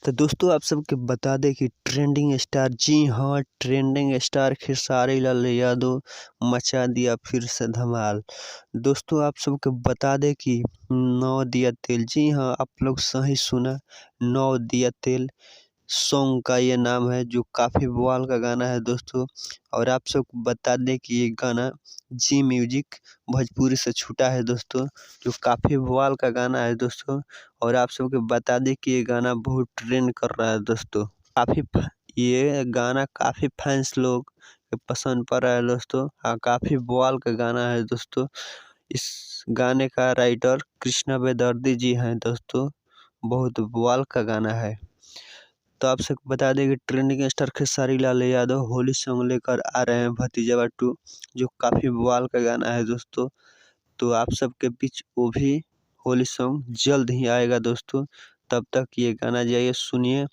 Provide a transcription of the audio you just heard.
तो दोस्तों आप सबके बता दें कि ट्रेंडिंग स्टार, जी हाँ, ट्रेंडिंग स्टार खेसारी लाल यादव मचा दिया फिर से धमाल। दोस्तों आप सबके बता दें कि नौ दिया तेल, जी हाँ आप लोग सही सुना, नौ दिया तेल सॉन्ग का ये नाम है, जो काफ़ी बवाल का गाना है दोस्तों। और आप सबको बता दें कि ये गाना जी म्यूजिक भोजपुरी से छूटा है दोस्तों, जो काफ़ी बवाल का गाना है दोस्तों। और आप सबको बता दें कि ये गाना बहुत ट्रेंड कर रहा है दोस्तों। ये गाना काफ़ी फैंस लोग के पसंद पड़ रहा है दोस्तों। हाँ, काफ़ी बवाल का गाना है दोस्तों। इस गाने का राइटर कृष्णा बेदर्दी जी हैं दोस्तों। बहुत बवाल का गाना है। तो आप सबको बता दें कि trending star Khesari Lal Yadav Holi song लेकर आ रहे हैं भतीजावा 2, जो काफ़ी बवाल का गाना है दोस्तों। तो आप सबके बीच वो भी होली सॉन्ग जल्द ही आएगा दोस्तों। तब तक ये गाना जाइए सुनिए।